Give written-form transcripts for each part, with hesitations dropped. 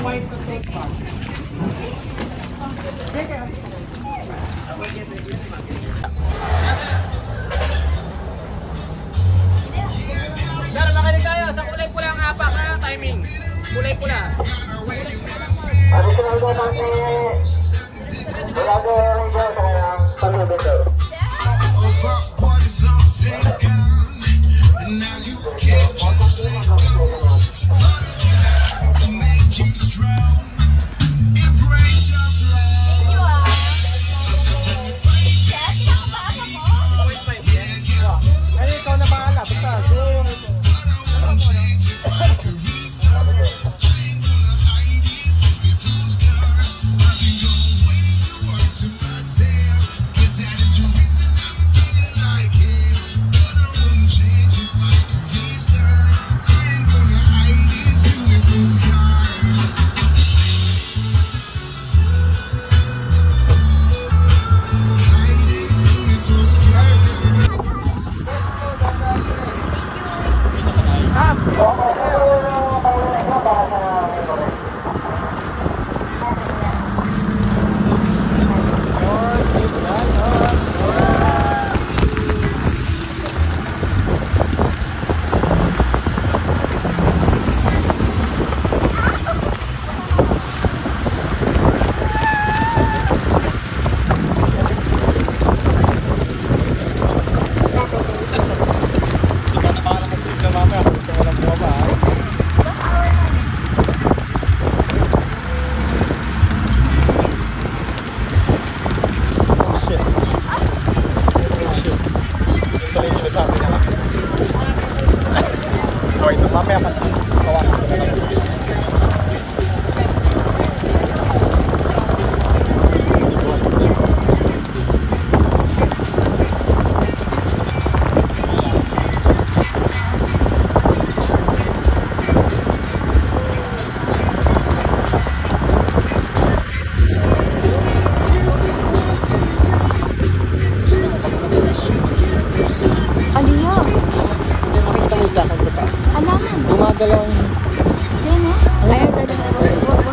white to take part. Pero makinig tayo, sa kulay pula ang apak na timing. Kulay pula. Additional naman Vlogger Radio sa kanyang pag-video. Ikaw na bahala, basta zoom. Gumagalaw. Yan eh. Ayaw talaga. Wag.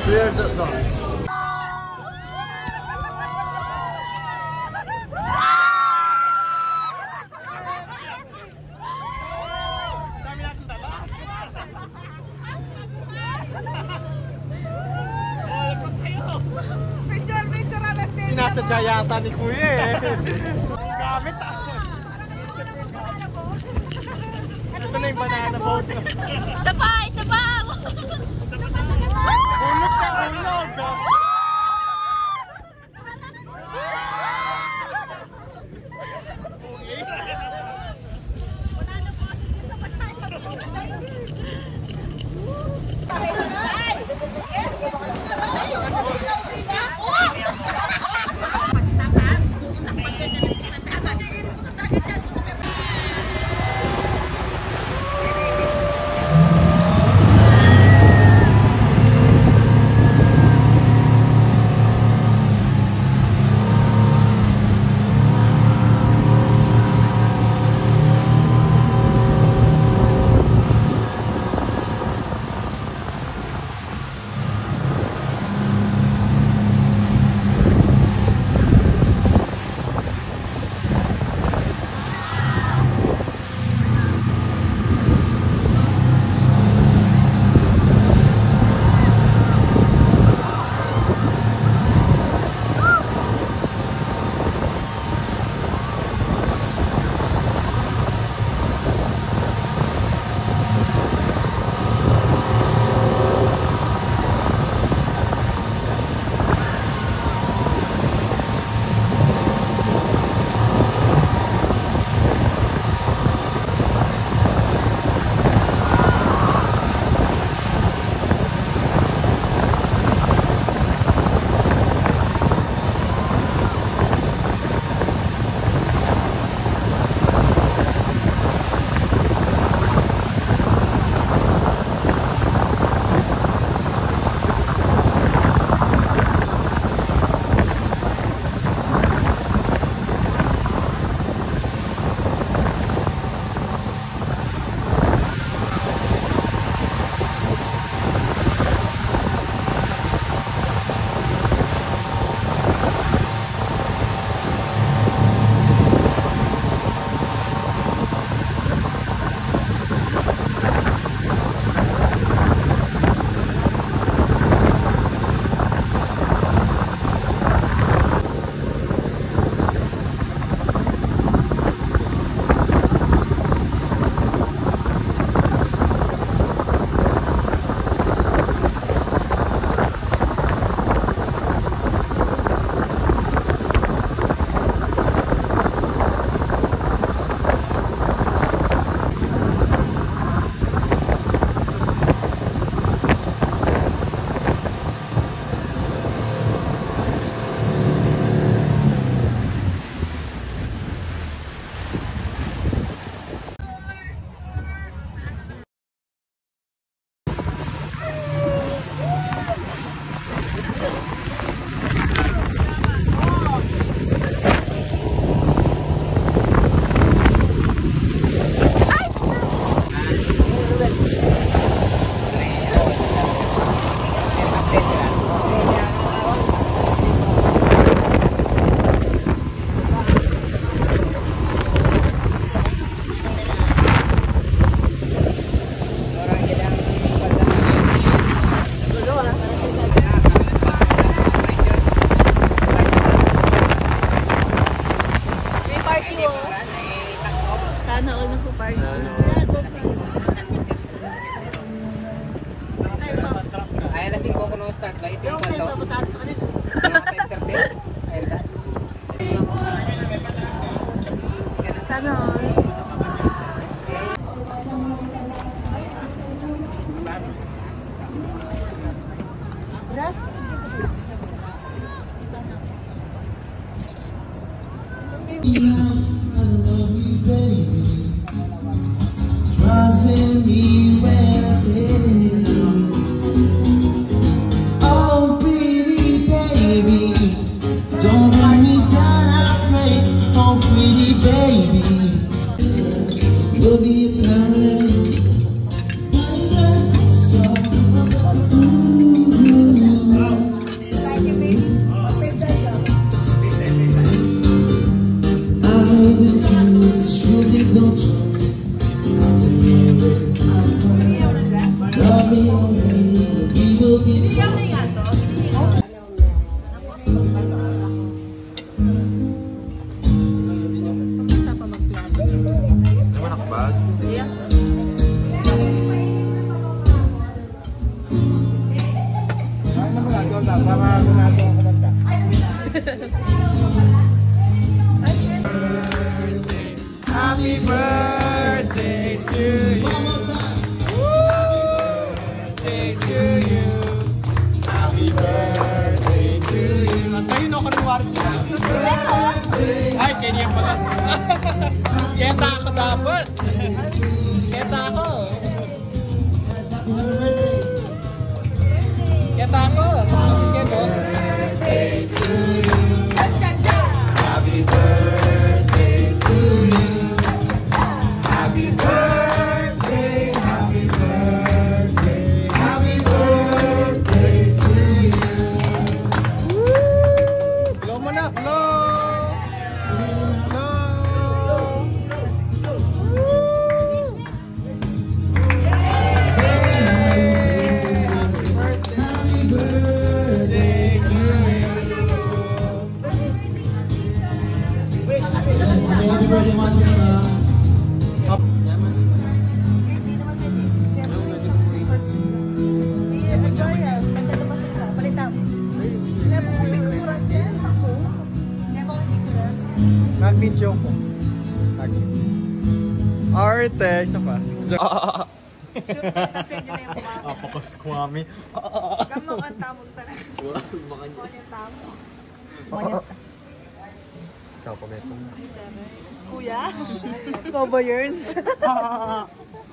Clear the door. Sinasadya yata ni Kuya eh. Gamit ako. Ito na yung banana boat. Sabay! Hulog ka, hulog! Sana all na po park. Ay, lasing ko nung start ba? Ito yung kwento. Mga 5:30. Ayun na. Sana all. Trusting me when I say, oh pretty baby, don't let me down, I pray. Oh pretty baby, we'll be a color. Happy birthday to you. One more time. Happy birthday to you. Happy birthday to you. Natayin ako ng warti. Ay, ganyan pala. Keta ako dapat. Keta ako. Keta ako. Keta ako. Happy birthday to you. Happy birthday, happy birthday, happy birthday to you. Blow mo na, blow! Blow! Happy birthday to you. Happy birthday once again. Mag-video ko. Arte, isa pa. Apakos ko kami. Gamang ang tamong talaga. Monyet tamo. Ikaw pa meto. Kuya? Ikaw ba yearns?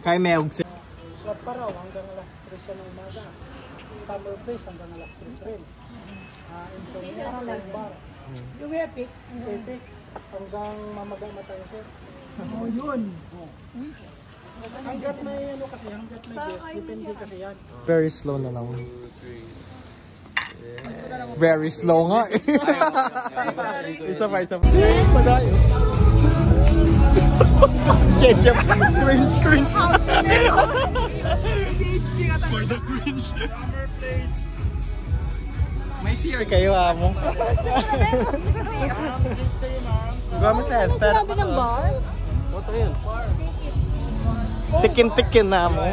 Kay Meog. Sa Paraw hanggang alas 3 siya ng umaga. Summer place hanggang alas 3 rin. Internet, bar. Yung epic, hanggang mamaga matang siya. Oh, yun. Oh. Hanggat may ano kasi, hanggat may guest, depende kasi yan. Very slow na lang. Very slow nga eh. Isa pa. Padayo. Ketchup. Cringe. For the cringe. May CR kayo mo. Gawin mo sa Esther. Sabi ng bar? Tikin na mo.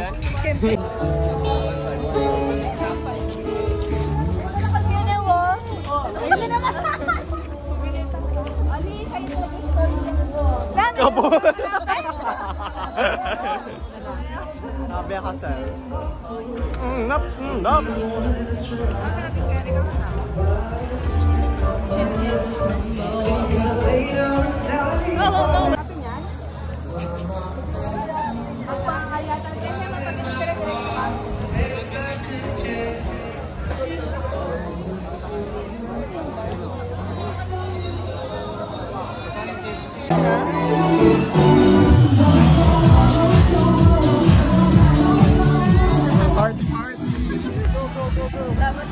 Kabo. Sabi ka sir. Nap. Dapat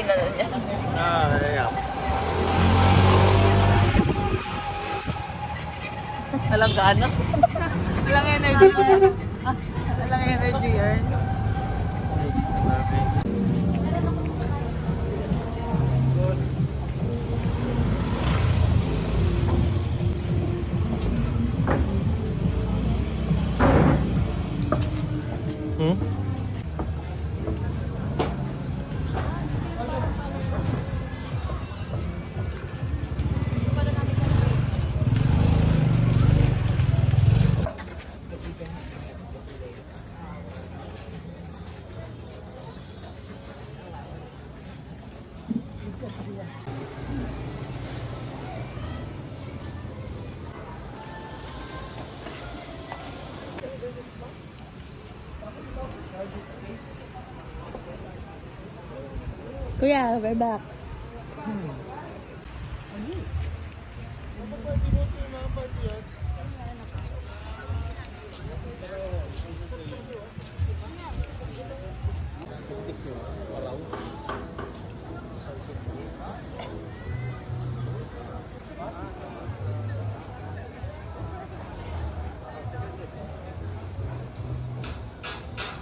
ano niya. Yeah. Walang gana. Walang energy yan. Walang energy yan. Kuya, we're back.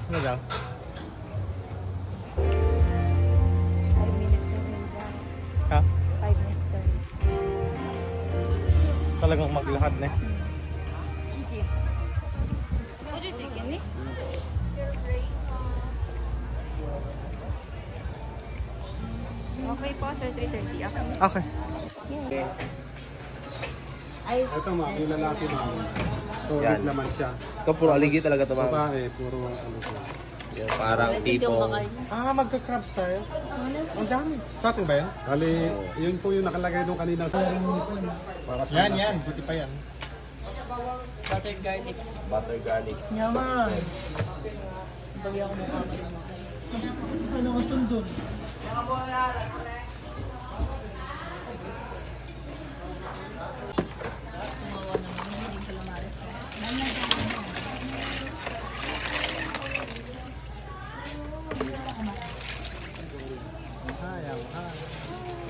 Ano daw? 5 minutes na rin daw. Ha? 5 minutes na rin. Talagang maglakad na. Chicken. Puro chicken eh? Okay po, sir. 3:30. Okay. Okay. Ito ma, yung lalaki na. Solid Yan. naman siya. Ito puro aligi talaga ito, ma'am. Babae, puro ano siya. Yan, parang tipong... Magka-crabs tayo. Ang dami. Sa atin ba yan? Bali, yun po yung nakalagay nung kanina. Para sa Yan. Buti pa yan. Buttered garlic. Butter garlic. Yaman. Bagay ako mukha ko. Ano gusto doon?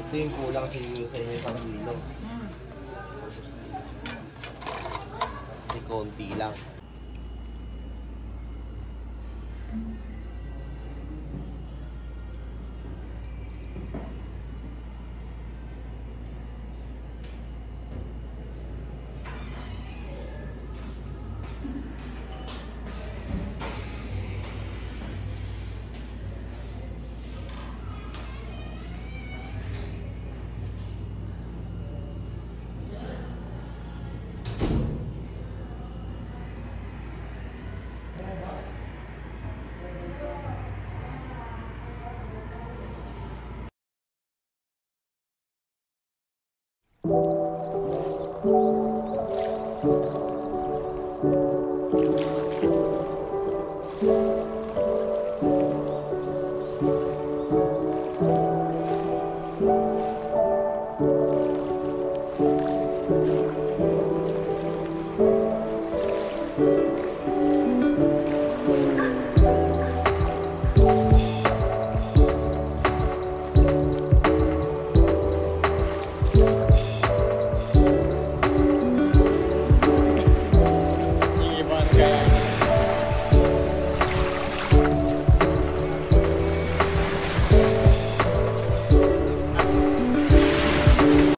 Ito yung kulang siguro sa inyo sa kilo. Kasi konti lang.